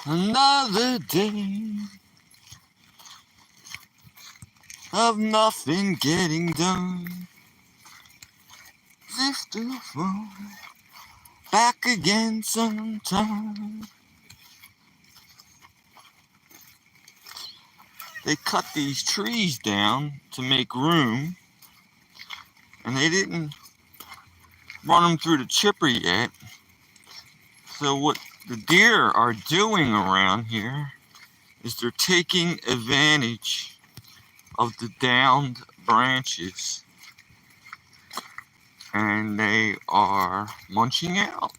Another day of nothing getting done. Lift the phone back again sometime. They cut these trees down to make room, and they didn't run them through the chipper yet. So what the deer are doing around here is they're taking advantage of the downed branches, and they are munching out.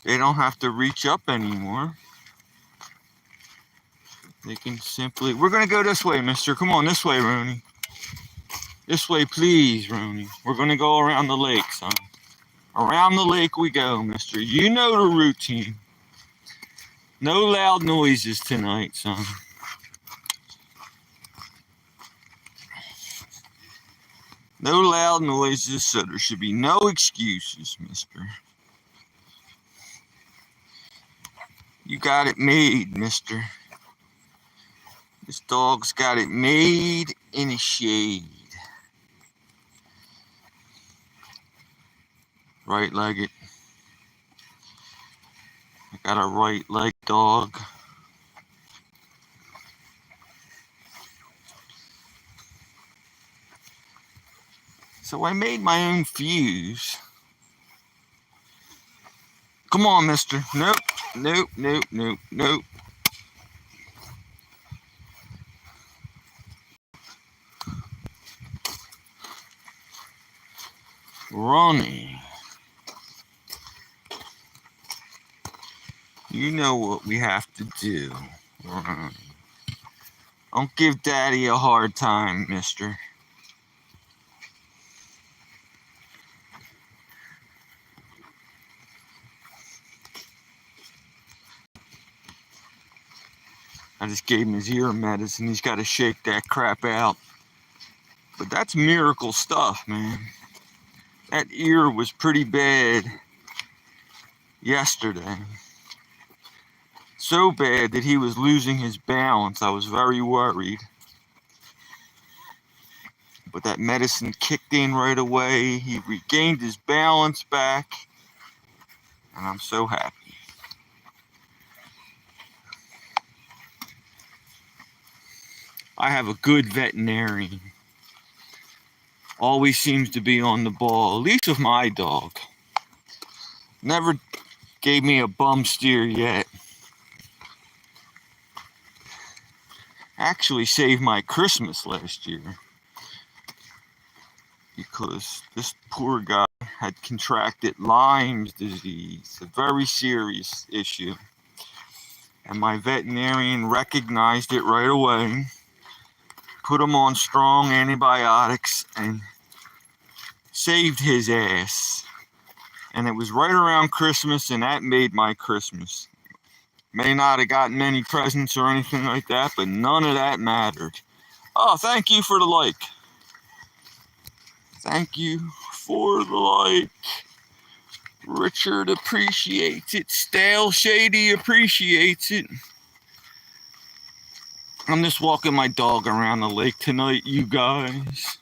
They don't have to reach up anymore. They can simply, we're gonna go this way, mister. Come on, this way, Roni. This way, please, Roni. We're gonna go around the lake, son. Around the lake we go, mister. You know the routine. No loud noises tonight, son. No loud noises, so there should be no excuses, mister. You got it made, mister. This dog's got it made in a shade. Right-legged. I got a right-legged dog. So I made my own fuse. Come on, mister. Nope, nope, nope, nope, nope. Ronnie. You know what we have to do, Ronnie. Don't give Daddy a hard time, mister. I just gave him his ear medicine. He's got to shake that crap out. But that's miracle stuff, man. That ear was pretty bad yesterday. So bad that he was losing his balance. I was very worried. But that medicine kicked in right away. He regained his balance back. And I'm so happy. I have a good veterinarian. Always seems to be on the ball, at least with my dog. Never gave me a bum steer yet. Actually saved my Christmas last year. Because this poor guy had contracted Lyme's disease, a very serious issue. And my veterinarian recognized it right away. Put him on strong antibiotics and saved his ass. And it was right around Christmas, and that made my Christmas. May not have gotten any presents or anything like that, but none of that mattered. Oh, thank you for the like. Thank you for the like. Richard appreciates it. Stale Shady appreciates it. I'm just walking my dog around the lake tonight, you guys.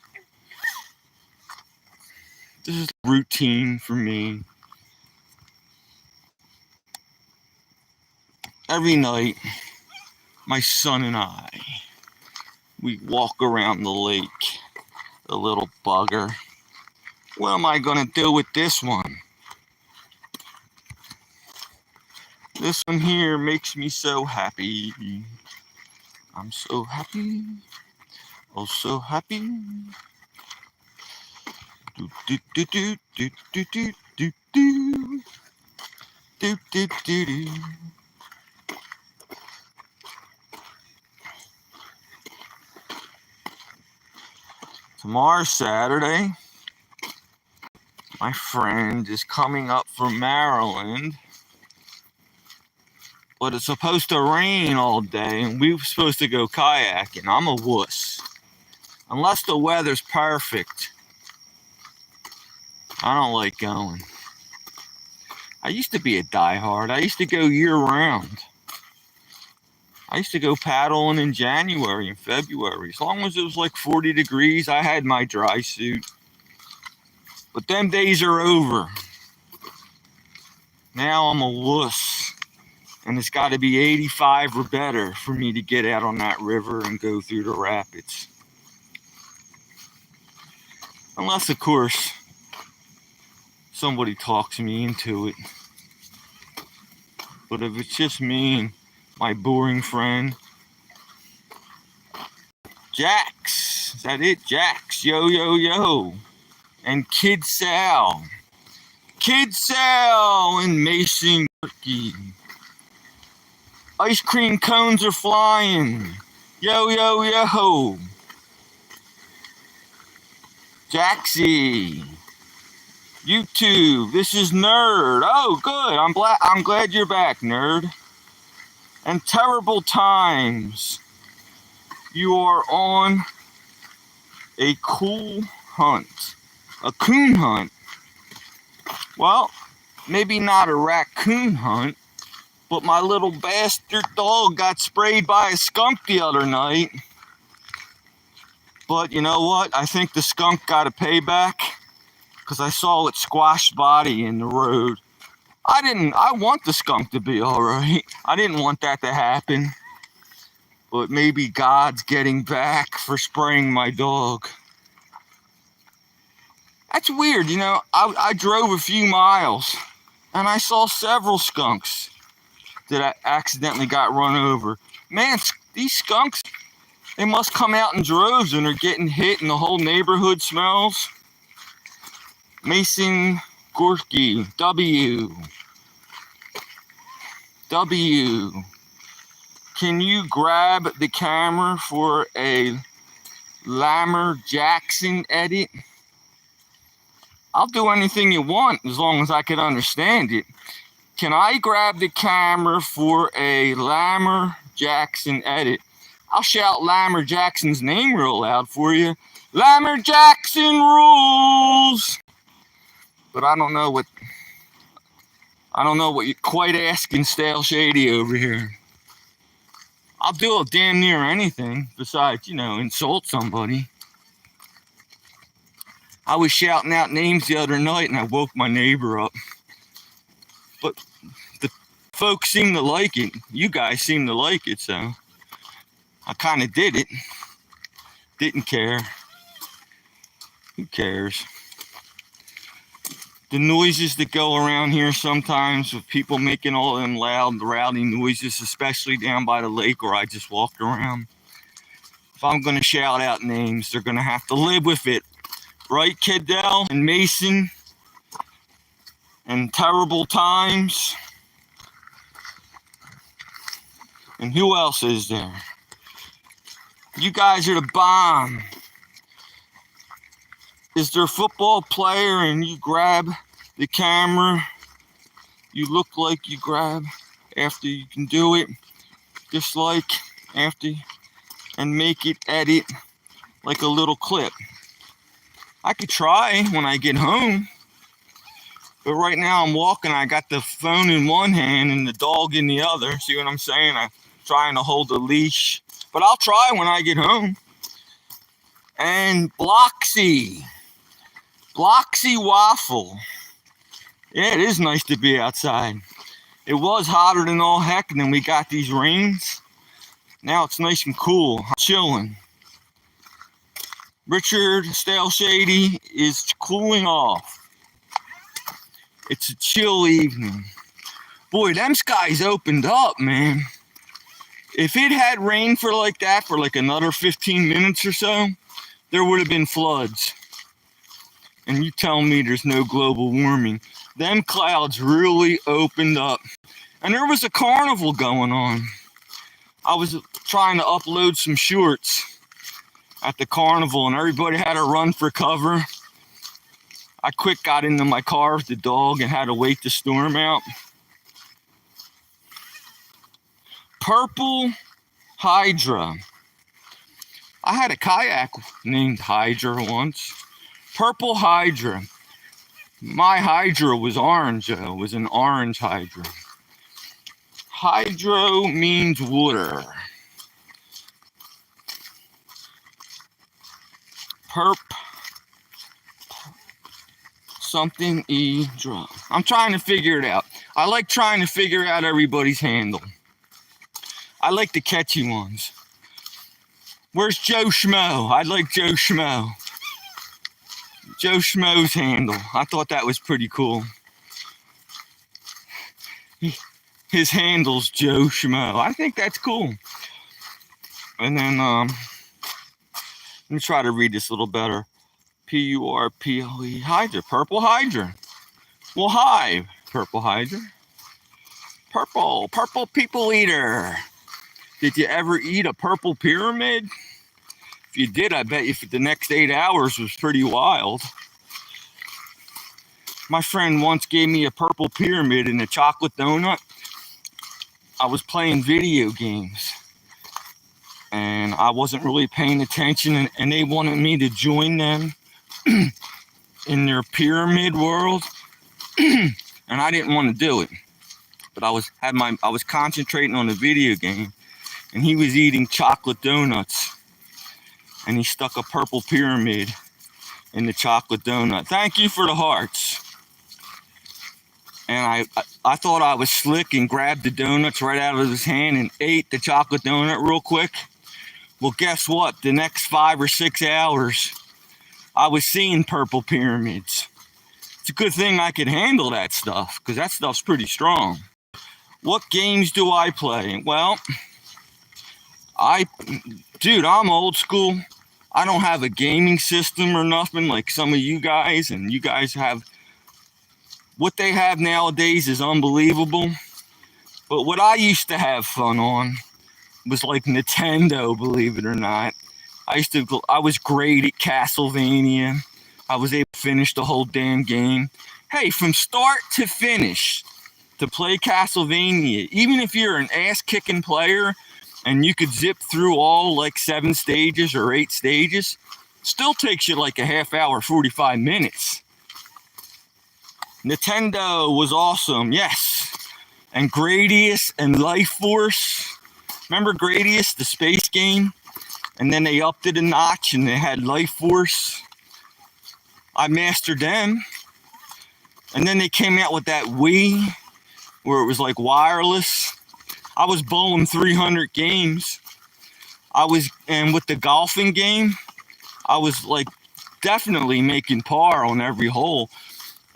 This is routine for me. Every night, my son and I, we walk around the lake. The little bugger. What am I going to do with this one? This one here makes me so happy. I'm so happy. Oh, so happy. Do do do do do do do do do do do do do. Tomorrow's Saturday. My friend is coming up from Maryland. But it's supposed to rain all day, and we were supposed to go kayaking. I'm a wuss. Unless the weather's perfect, I don't like going. I used to be a diehard. I used to go year-round. I used to go paddling in January and February. As long as it was like 40 degrees, I had my dry suit. But them days are over. Now I'm a wuss. And it's got to be 85 or better for me to get out on that river and go through the rapids. Unless, of course, somebody talks me into it. But if it's just me and my boring friend, Jax, is that it? Jax, yo, yo, yo. And Kid Sal. Kid Sal and Mason Turkey. Ice cream cones are flying. Yo, yo, yo. Jaxie. YouTube, this is Nerd. Oh, good. I'm glad you're back, Nerd. And Terrible Times. You are on a cool hunt. A coon hunt. Well, maybe not a raccoon hunt, but my little bastard dog got sprayed by a skunk the other night. But you know what? I think the skunk got a payback because I saw its squashed body in the road. I want the skunk to be all right. I didn't want that to happen. But maybe God's getting back for spraying my dog. That's weird, you know. I drove a few miles and I saw several skunks that I accidentally got run over. Man, these skunks, they must come out in droves and they're getting hit and the whole neighborhood smells. Mason Gorky, W. Can you grab the camera for a Lamar Jackson edit? I'll do anything you want as long as I can understand it. Can I grab the camera for a Lamar Jackson edit? I'll shout Lamar Jackson's name real loud for you. Lamar Jackson rules! But I don't know what you're quite asking, Stale Shady over here. I'll do damn near anything besides, insult somebody. I was shouting out names the other night and I woke my neighbor up. But the folks seem to like it. You guys seem to like it, so I kind of did it. Didn't care. Who cares? The noises that go around here sometimes with people making all them loud, rowdy noises, especially down by the lake where I just walked around. If I'm going to shout out names, they're going to have to live with it. Right, Kiddell and Mason and Terrible Times? And who else is there? You guys are the bomb. Is there a football player and you grab the camera? You look like you grab after you can do it. Just like after, and make it edit like a little clip. I could try when I get home. But right now I'm walking, I got the phone in one hand and the dog in the other. See what I'm saying? I'm trying to hold the leash. But I'll try when I get home. And Bloxy Waffle. Yeah, it is nice to be outside. It was hotter than all heck, and then we got these rains. Now it's nice and cool. I'm chilling. Richard Stale Shady is cooling off. It's a chill evening. Boy, them skies opened up, man. If it had rained for like that for like another 15 minutes or so, there would have been floods. And you tell me there's no global warming. Them clouds really opened up. And there was a carnival going on. I was trying to upload some shorts at the carnival and everybody had to run for cover. I quick got into my car with the dog and had to wait the storm out. Purple Hydra. I had a kayak named Hydra once. Purple Hydra. My Hydra was orange, though. It was an orange Hydra. Hydro means water. Perp something E drop. I'm trying to figure it out. I like trying to figure out everybody's handle. I like the catchy ones. Where's Joe Schmo? I like Joe Schmo. Joe Schmo's handle. I thought that was pretty cool. His handle's Joe Schmo. I think that's cool. And then, let me try to read this a little better. Purple Hydra. Purple Hydra. Well, hi, Purple Hydra. Purple people eater. Did you ever eat a purple pyramid? If you did, I bet you for the next 8 hours was pretty wild. My friend once gave me a purple pyramid and a chocolate donut. I was playing video games and I wasn't really paying attention, and they wanted me to join them in their pyramid world. And I didn't want to do it. But I was concentrating on the video game, and he was eating chocolate donuts. And he stuck a purple pyramid in the chocolate donut. Thank you for the hearts. And I thought I was slick and grabbed the donuts right out of his hand and ate the chocolate donut real quick. Well, guess what? The next 5 or 6 hours, I was seeing purple pyramids. It's a good thing I could handle that stuff, because that stuff's pretty strong. What games do I play? Well, dude, I'm old school. I don't have a gaming system or nothing like some of you guys, and you guys have. What they have nowadays is unbelievable. But what I used to have fun on was like Nintendo, believe it or not. I was great at Castlevania. I was able to finish the whole damn game. Hey, from start to finish, to play Castlevania, even if you're an ass-kicking player and you could zip through all like 7 stages or 8 stages, still takes you like a half hour, 45 minutes. Nintendo was awesome, yes. And Gradius and Life Force. Remember Gradius, the space game? And then they upped it a notch and they had Life Force. I mastered them. And then they came out with that Wii, where it was like wireless. I was bowling 300 games. And with the golfing game, I was like definitely making par on every hole.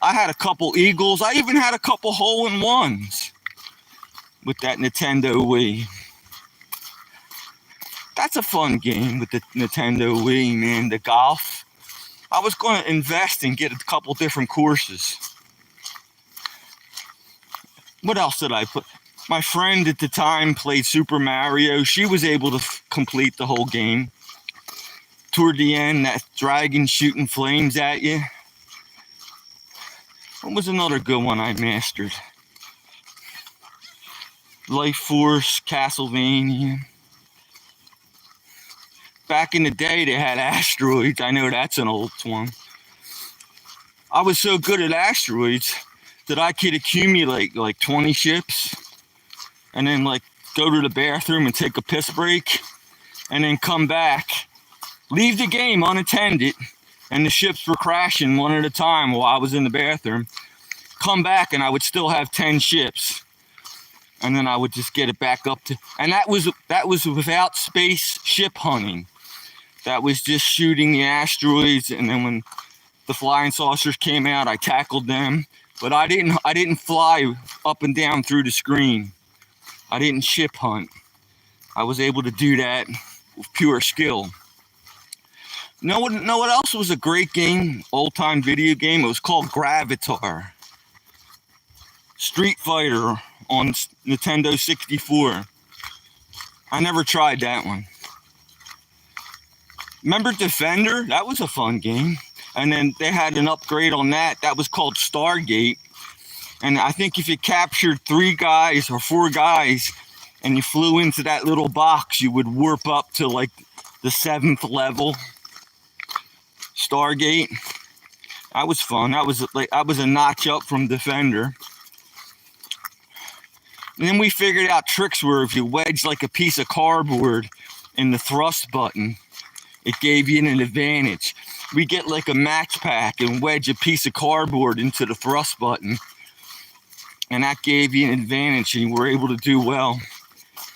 I had a couple eagles. I even had a couple hole-in-ones with that Nintendo Wii. That's a fun game with the Nintendo Wii, man. The golf. I was going to invest and get a couple different courses. What else did I put? My friend at the time played Super Mario. She was able to complete the whole game. Toward the end, that dragon shooting flames at you. What was another good one I mastered? Life Force, Castlevania. Back in the day, they had asteroids. I know that's an old one. I was so good at asteroids that I could accumulate like 20 ships and then like go to the bathroom and take a piss break and then come back, leave the game unattended, and the ships were crashing one at a time while I was in the bathroom. Come back and I would still have 10 ships. And then I would just get it back up to, and that was without space ship hunting. That was just shooting the asteroids, and then when the flying saucers came out, I tackled them. But I didn't fly up and down through the screen. I didn't ship hunt. I was able to do that with pure skill. Know what else was a great game? Old-time video game. It was called Gravatar. Street Fighter on Nintendo 64. I never tried that one. Remember Defender? That was a fun game. And then they had an upgrade on that. That was called Stargate. And I think if you captured 3 guys or 4 guys and you flew into that little box, you would warp up to like the 7th level. Stargate. That was fun. I was a notch up from Defender. And then we figured out tricks where if you wedge like a piece of cardboard in the thrust button, it gave you an advantage. We get like a match pack and wedge a piece of cardboard into the thrust button, and that gave you an advantage, and you were able to do well.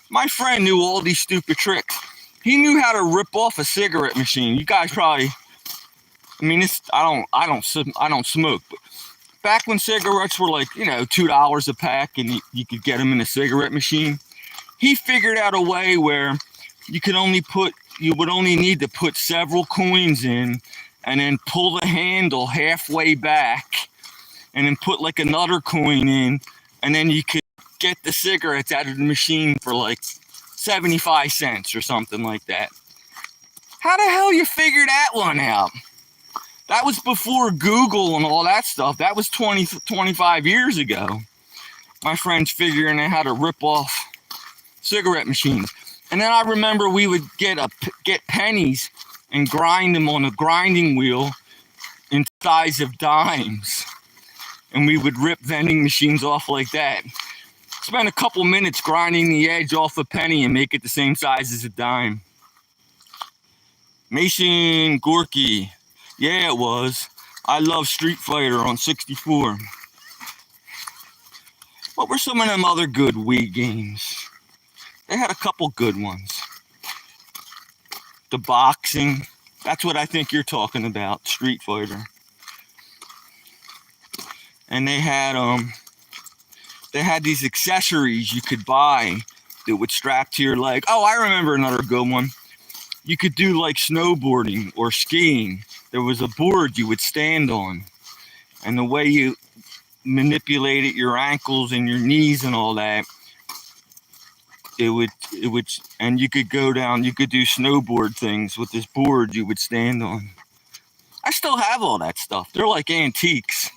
My friend knew all these stupid tricks. He knew how to rip off a cigarette machine. You guys probably, I mean, I don't smoke, but back when cigarettes were like, $2 a pack, and you could get them in a cigarette machine, he figured out a way where you would only need to put several coins in, and then pull the handle halfway back, and then put like another coin in, and then you could get the cigarettes out of the machine for like 75 cents or something like that. How the hell you figure that one out? That was before Google and all that stuff. That was 25 years ago. My friend's figuring out how to rip off cigarette machines. And then I remember we would get pennies and grind them on a grinding wheel in size of dimes. And we would rip vending machines off like that. Spend a couple minutes grinding the edge off a penny and make it the same size as a dime. Mason Gorky. Yeah, it was. I love Street Fighter on 64. What were some of them other good Wii games? They had a couple good ones. The boxing. That's what I think you're talking about, Street Fighter. And they had these accessories you could buy that would strap to your leg. Oh, I remember another good one. You could do like snowboarding or skiing. There was a board you would stand on, and the way you manipulated your ankles and your knees and all that, it would, and you could go down, you could do snowboard things with this board you would stand on. I still have all that stuff. They're like antiques.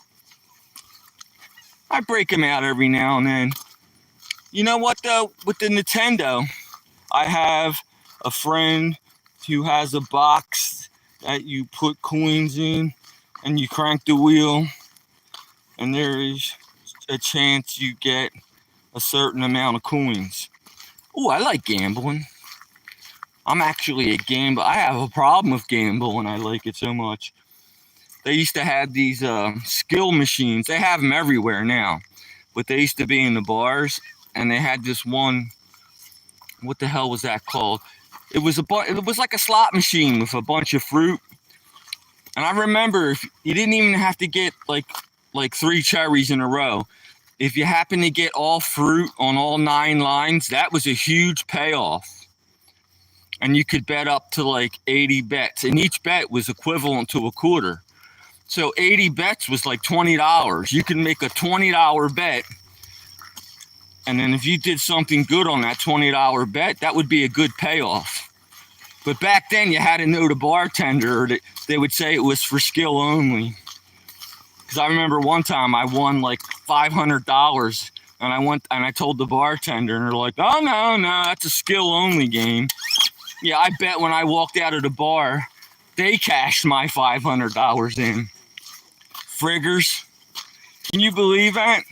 I break them out every now and then. You know what though? With the Nintendo, I have a friend who has a box that you put coins in and you crank the wheel, and there is a chance you get a certain amount of coins. Oh, I like gambling. I'm actually a gambler. I have a problem with gambling. I like it so much. They used to have these skill machines. They have them everywhere now, but they used to be in the bars, and they had this one. What the hell was that called? It was like a slot machine with a bunch of fruit. And I remember if you didn't even have to get like 3 cherries in a row. If you happen to get all fruit on all 9 lines, that was a huge payoff. And you could bet up to like 80 bets, and each bet was equivalent to a quarter. So 80 bets was like $20. You can make a $20 bet. And then if you did something good on that $20 bet, that would be a good payoff. But back then you had to know the bartender that they would say it was for skill only. Because I remember one time I won like $500, and I told the bartender, and they're like, oh no, that's a skill only game. Yeah, I bet when I walked out of the bar, they cashed my $500 in. Friggers. Can you believe that?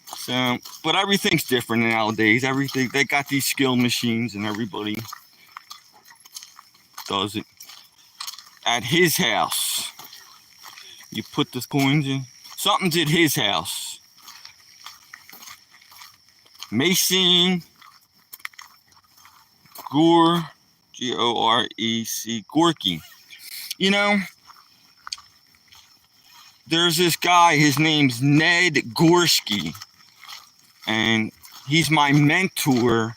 So, but everything's different nowadays. Everything, they got these skill machines, and everybody does it. At his house, you put the coins in. Something's at his house. Mason Gore, Gorec, Gorky. You know, there's this guy, his name's Ned Gorski, and he's my mentor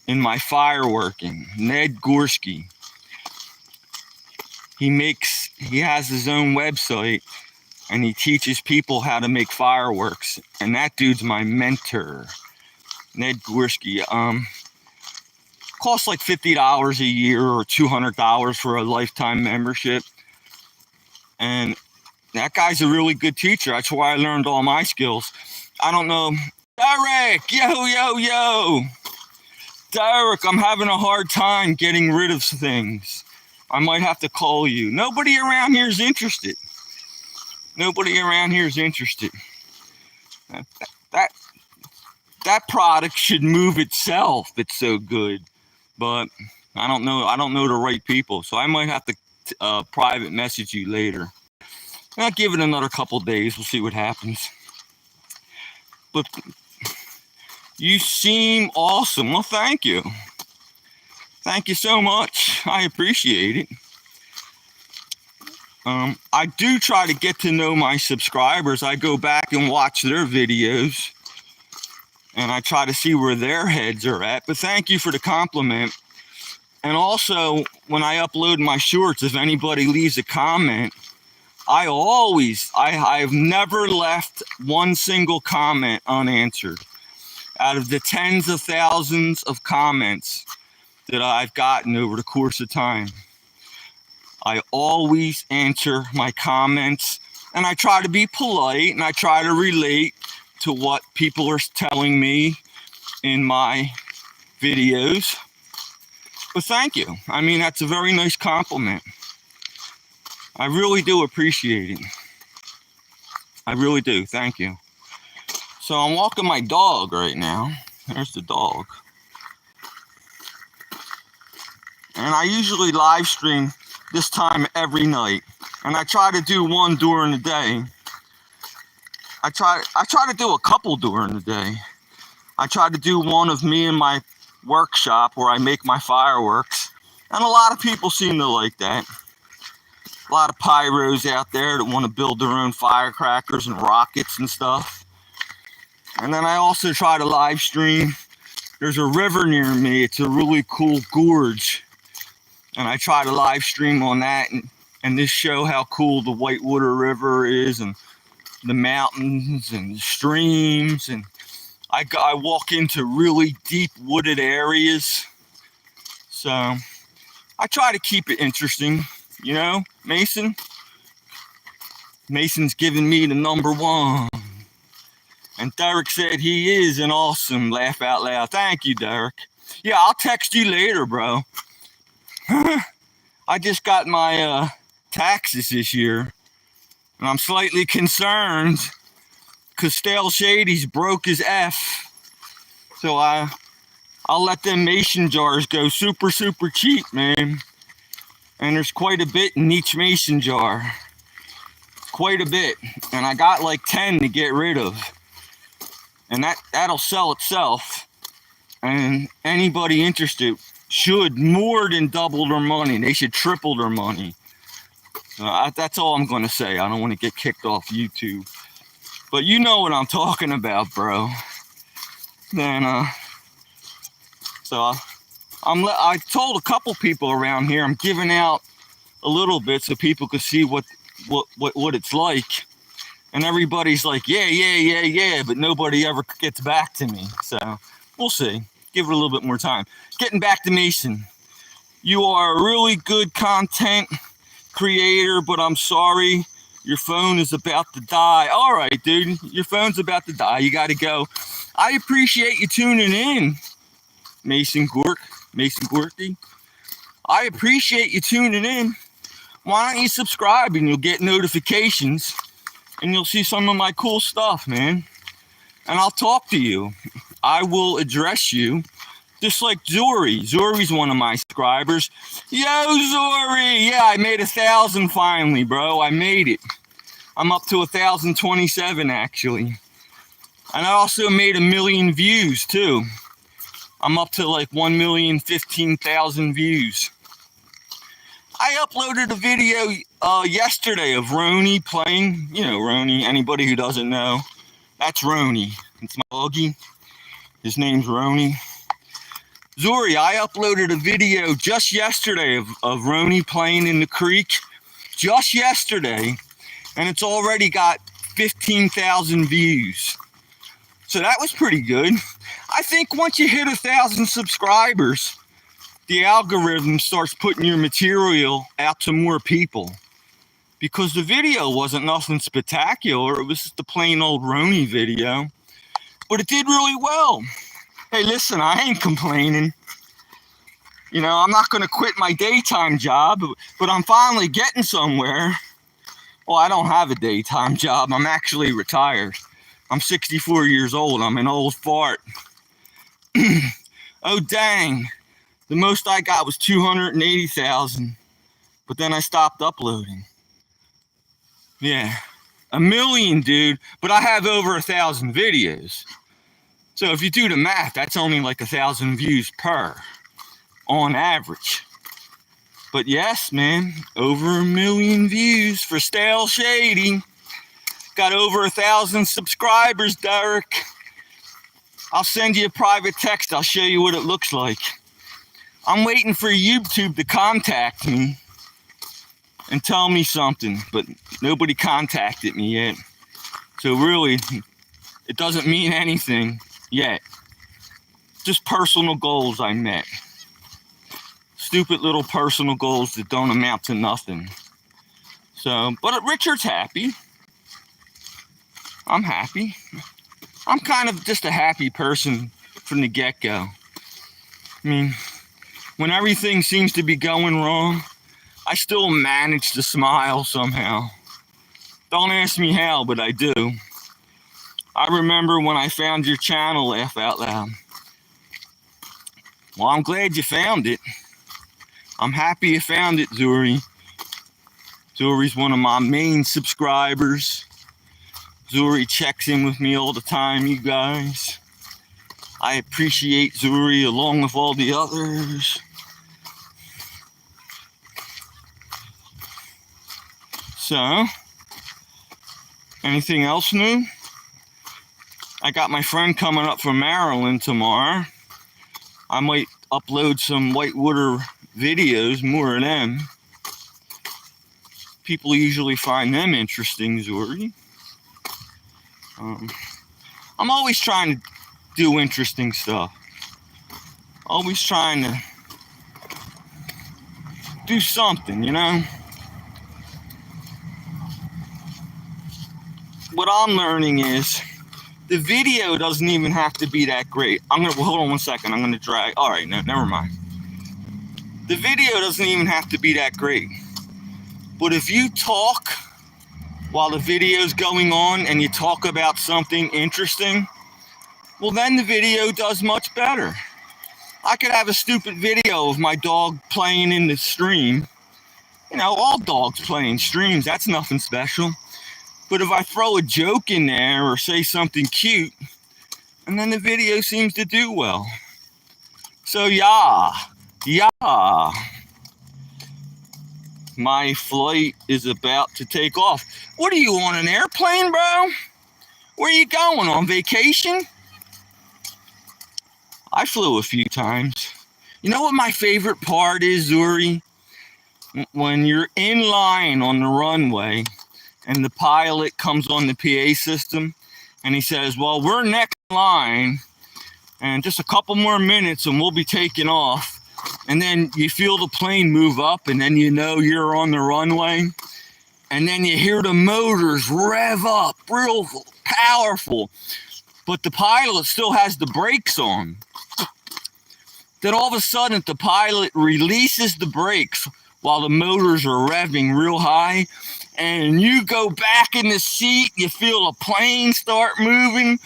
in my fireworking. Ned Gorski. He has his own website, and he teaches people how to make fireworks, and that dude's my mentor. Ned Gorski. Costs like $50 a year or $200 for a lifetime membership. And that guy's a really good teacher. That's why I learned all my skills. I don't know. Derek, yo. Derek, I'm having a hard time getting rid of things. I might have to call you. Nobody around here is interested. That product should move itself. It's so good. But I don't know the right people, so I might have to private message you later. I'll give it another couple days. We'll see what happens. But you seem awesome. Well, thank you. Thank you so much. I appreciate it. I do try to get to know my subscribers. I go back and watch their videos, and I try to see where their heads are at. But thank you for the compliment. And also, when I upload my shorts, if anybody leaves a comment, I've never left one single comment unanswered. Out of the tens of thousands of comments that I've gotten over the course of time, I always answer my comments, and I try to be polite, and I try to relate to what people are telling me in my videos. But thank you. I mean, that's a very nice compliment. I really do appreciate it. I really do. Thank you. So I'm walking my dog right now. There's the dog. And I usually live stream this time every night. And I try to do one during the day. I try to do a couple during the day. I try to do one of me in my workshop where I make my fireworks. And a lot of people seem to like that. A lot of pyros out there that want to build their own firecrackers and rockets and stuff. And then I also try to live stream. There's a river near me. It's a really cool gorge. And I try to live stream on that and just show how cool the Whitewater River is, and the mountains and the streams. And I walk into really deep wooded areas. So I try to keep it interesting. You know, Mason? Mason's giving me the number one. And Derek said he is an awesome laugh out loud. Thank you, Derek. Yeah, I'll text you later, bro. I just got my taxes this year. And I'm slightly concerned because Stale Shady's broke as F. So I'll let them mason jars go super, super cheap, man. And there's quite a bit in each mason jar. Quite a bit. And I got like 10 to get rid of. And that'll sell itself. And anybody interested should more than double their money. They should triple their money. That's all I'm going to say. I don't want to get kicked off YouTube. But you know what I'm talking about, bro. Then, I told a couple people around here I'm giving out a little bit so people could see what it's like. And everybody's like, yeah, but nobody ever gets back to me. So we'll see. Give it a little bit more time. Getting back to Mason. You are a really good content creator, but I'm sorry. Your phone is about to die. All right, dude. Your phone's about to die. You got to go. I appreciate you tuning in, Mason Gorky. I appreciate you tuning in. Why don't you subscribe and you'll get notifications and you'll see some of my cool stuff, man. And I'll talk to you. I will address you. Just like Zori. Zori's one of my subscribers. Yo, Zori! Yeah, I made 1,000 finally, bro. I made it. I'm up to 1,027, actually. And I also made 1 million views, too. I'm up to like 1,015,000 views. I uploaded a video yesterday of Roni playing. You know Roni. Anybody who doesn't know, that's Roni. It's my doggy. His name's Roni. Zori, I uploaded a video just yesterday of Roni playing in the creek. Just yesterday. And it's already got 15,000 views. So that was pretty good. I think once you hit 1,000 subscribers, the algorithm starts putting your material out to more people. Because the video wasn't nothing spectacular. It was just a plain old Roni video. But it did really well. Hey, listen, I ain't complaining. You know, I'm not going to quit my daytime job, but I'm finally getting somewhere. Well, I don't have a daytime job. I'm actually retired. I'm 64 years old. I'm an old fart. Oh, dang. The most I got was 280,000, but then I stopped uploading. Yeah, 1 million, dude, but I have over 1,000 videos. So if you do the math, that's only like 1,000 views per, on average. But yes, man, over 1 million views for Stale Shady. Got over 1,000 subscribers, Derek. I'll send you a private text. I'll show you what it looks like. I'm waiting for YouTube to contact me and tell me something, but nobody contacted me yet. So really, it doesn't mean anything yet. Just personal goals I met. Stupid little personal goals that don't amount to nothing. So, but Richard's happy. I'm happy. I'm kind of just a happy person from the get-go. I mean, when everything seems to be going wrong, I still manage to smile somehow. Don't ask me how, but I do. I remember when I found your channel, Laugh Out Loud. Well, I'm glad you found it. I'm happy you found it, Zuri. Zuri's one of my main subscribers. Zuri checks in with me all the time, you guys. I appreciate Zuri along with all the others. So, anything else new? I got my friend coming up from Maryland tomorrow. I might upload some whitewater videos, more of them. People usually find them interesting, Zuri. I'm always trying to do interesting stuff. Always trying to do something, you know? What I'm learning is the video doesn't even have to be that great. Hold on one second. I'm gonna drag. All right, no, never mind. The video doesn't even have to be that great. But if you talk while the video's going on and you talk about something interesting, well, then the video does much better. I could have a stupid video of my dog playing in the stream. You know, all dogs play in streams. That's nothing special. But if I throw a joke in there or say something cute, and then the video seems to do well. So yeah. My flight is about to take off. What are you, on an airplane, bro? Where are you going, on vacation? I flew a few times. You know what my favorite part is, Zuri? When you're in line on the runway and the pilot comes on the PA system and he says, well, we're next in line and just a couple more minutes and we'll be taking off. And then you feel the plane move up and then you know you're on the runway. And then you hear the motors rev up real powerful. But the pilot still has the brakes on. Then all of a sudden the pilot releases the brakes while the motors are revving real high. And you go back in the seat, you feel a plane start moving.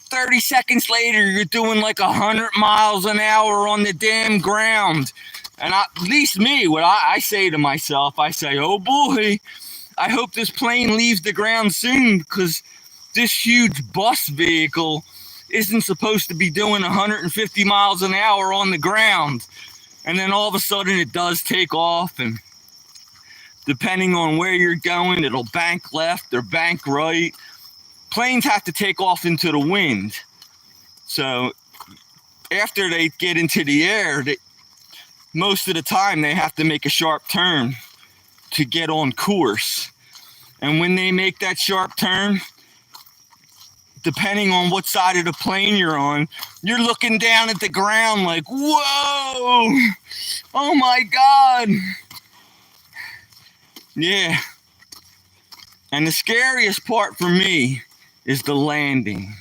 30 seconds later, you're doing like 100 miles an hour on the damn ground. And at least me, what I say to myself, I say, oh boy, I hope this plane leaves the ground soon because this huge bus vehicle isn't supposed to be doing 150 miles an hour on the ground. And then all of a sudden it does take off, and depending on where you're going, it'll bank left or bank right. Planes have to take off into the wind. So after they get into the air, most of the time they have to make a sharp turn to get on course. And when they make that sharp turn, depending on what side of the plane you're on, you're looking down at the ground like, whoa, oh my God. Yeah. And the scariest part for me is the landing.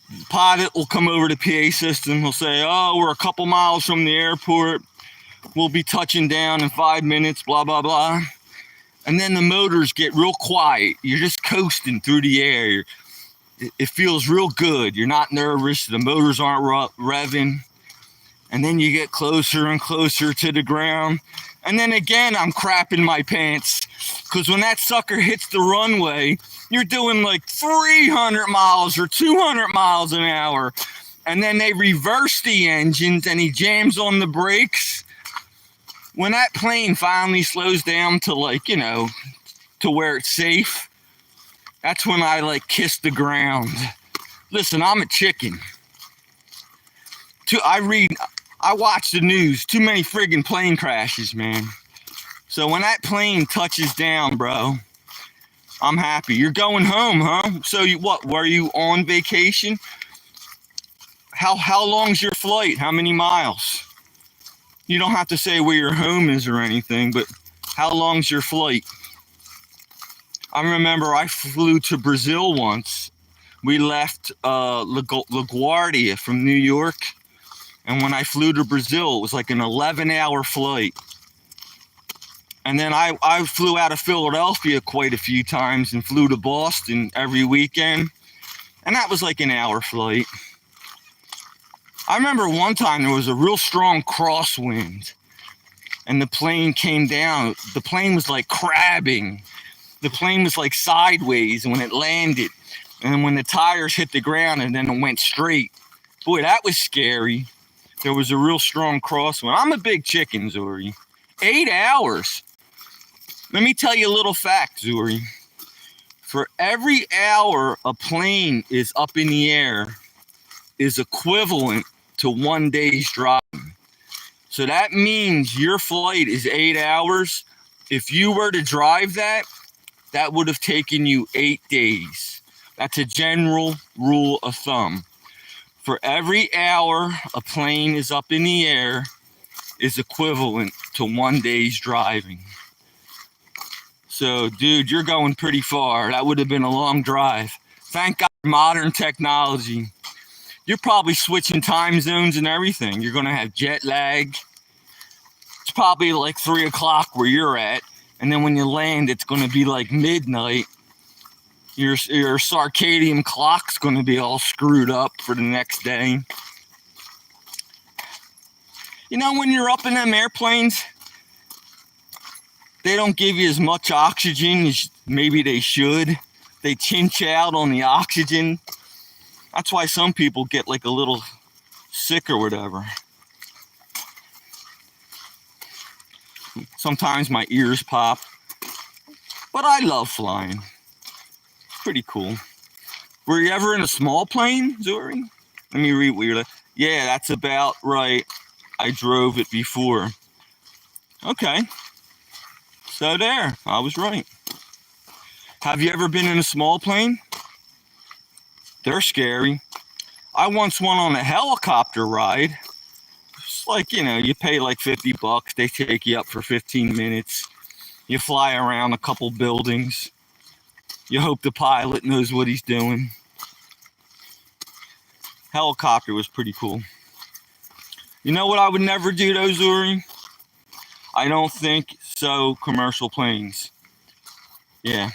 The pilot will come over the PA system. He'll say, oh, we're a couple miles from the airport. We'll be touching down in 5 minutes, blah, blah, blah. And then the motors get real quiet. You're just coasting through the air. It feels real good. You're not nervous. The motors aren't revving. And then you get closer and closer to the ground. And then again, I'm crapping my pants. Because when that sucker hits the runway, you're doing like 300 miles or 200 miles an hour. And then they reverse the engines and he jams on the brakes. When that plane finally slows down to like, you know, to where it's safe, that's when I like kiss the ground. Listen, I'm a chicken. I watch the news. Too many friggin' plane crashes, man. So when that plane touches down, bro, I'm happy. You're going home, huh? So were you on vacation? How long's your flight? How many miles? You don't have to say where your home is or anything, but how long's your flight? I remember I flew to Brazil once. We left LaGuardia from New York. And when I flew to Brazil, it was like an 11-hour flight. And then I flew out of Philadelphia quite a few times and flew to Boston every weekend. And that was like an hour flight. I remember one time there was a real strong crosswind. And the plane came down. The plane was like crabbing. The plane was like sideways when it landed. And then when the tires hit the ground and then it went straight. Boy, that was scary. There was a real strong crosswind. I'm a big chicken, Zuri. 8 hours. Let me tell you a little fact, Zuri. For every hour a plane is up in the air is equivalent to 1 day's driving. So that means your flight is 8 hours. If you were to drive that, that would have taken you 8 days. That's a general rule of thumb. For every hour a plane is up in the air is equivalent to 1 day's driving. So, dude, you're going pretty far. That would have been a long drive. Thank God for modern technology. You're probably switching time zones and everything. You're going to have jet lag. It's probably like 3 o'clock where you're at. And then when you land, it's going to be like midnight. Your circadian clock's going to be all screwed up for the next day. You know, when you're up in them airplanes, they don't give you as much oxygen as maybe they should. They chinch out on the oxygen. That's why some people get like a little sick or whatever. Sometimes my ears pop. But I love flying. Pretty cool. Were you ever in a small plane, Zuri? Let me read what you're like. Yeah, that's about right. I drove it before. Okay. So there, I was right. Have you ever been in a small plane? They're scary. I once went on a helicopter ride. It's like, you know, you pay like $50. They take you up for 15 minutes. You fly around a couple buildings. You hope the pilot knows what he's doing. Helicopter was pretty cool. You know what I would never do though, Zuri? I don't think so, commercial planes. Yeah.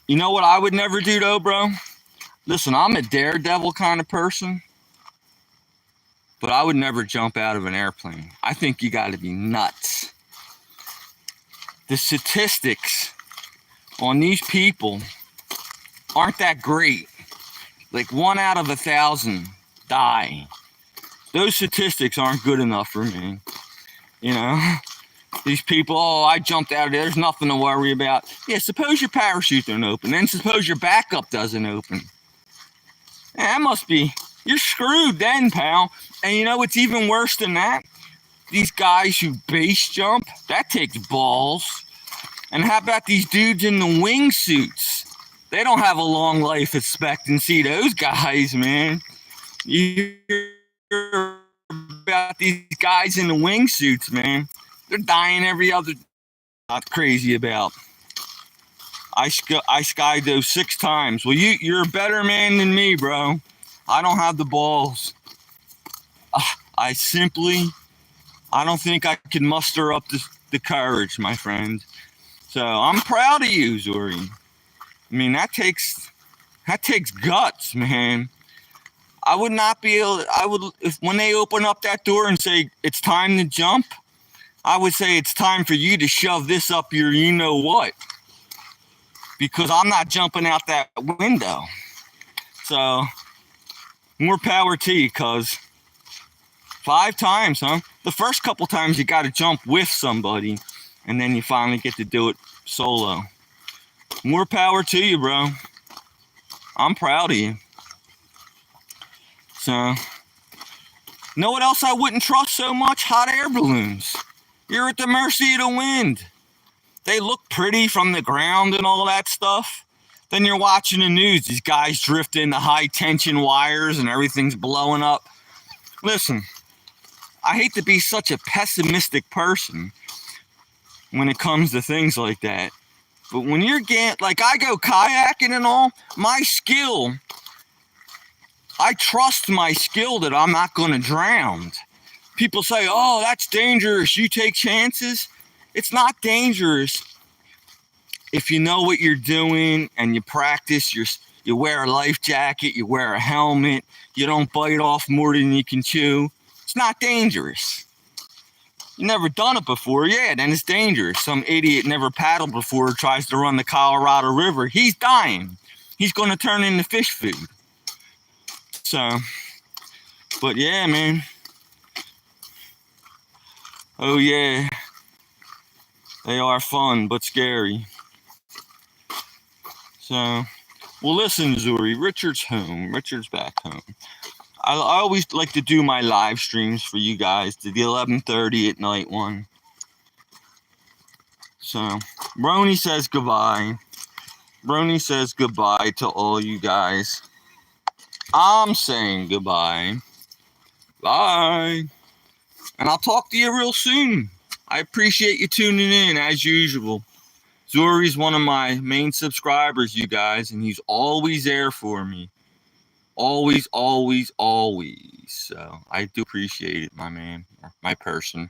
You know what I would never do though, bro? Listen, I'm a daredevil kind of person. But I would never jump out of an airplane. I think you got to be nuts. The statistics on these people aren't that great. Like 1 out of 1,000 die. Those statistics aren't good enough for me. You know, these people, oh, I jumped out of there. There's nothing to worry about. Yeah, suppose your parachute don't open. Then suppose your backup doesn't open. That must be, you're screwed then, pal. And you know what's even worse than that? These guys who base jump, that takes balls. And how about these dudes in the wingsuits? They don't have a long life expectancy, those guys, man. You hear about these guys in the wingsuits, man. They're dying every other. Not crazy about. I skydove 6 times. Well, you're a better man than me, bro. I don't have the balls. I don't think I can muster up the courage, my friend. So I'm proud of you, Zuri. I mean, that takes guts, man. I would not be able. I would if when they open up that door and say it's time to jump, I would say it's time for you to shove this up your you know what, because I'm not jumping out that window. So more power to you, cuz 5 times, huh? The first couple times you got to jump with somebody, and then you finally get to do it solo. More power to you, bro. I'm proud of you. So, know what else I wouldn't trust so much? Hot air balloons. You're at the mercy of the wind. They look pretty from the ground and all that stuff. Then you're watching the news. These guys drift into high tension wires and everything's blowing up. Listen, I hate to be such a pessimistic person when it comes to things like that. But when you're like I go kayaking and all, my skill, I trust my skill that I'm not going to drown. People say, oh, that's dangerous. You take chances. It's not dangerous if you know what you're doing and you practice. You wear a life jacket, you wear a helmet, you don't bite off more than you can chew. It's not dangerous. You never done it before, yeah, then it's dangerous. Some idiot never paddled before tries to run the Colorado River. He's dying. He's going to turn into fish food. So, but yeah, man. Oh yeah. They are fun, but scary. So, well, listen, Zuri, Richard's home. Richard's back home. I always like to do my live streams for you guys, to the 11:30 at night one. So, Brony says goodbye. Brony says goodbye to all you guys. I'm saying goodbye. Bye. And I'll talk to you real soon. I appreciate you tuning in, as usual. Zuri's one of my main subscribers, you guys, and he's always there for me. Always, always, always. So I do appreciate it, my man, my person.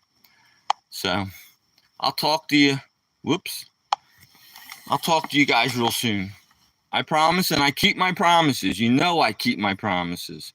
So I'll talk to you. Whoops. I'll talk to you guys real soon. I promise, and I keep my promises. You know I keep my promises.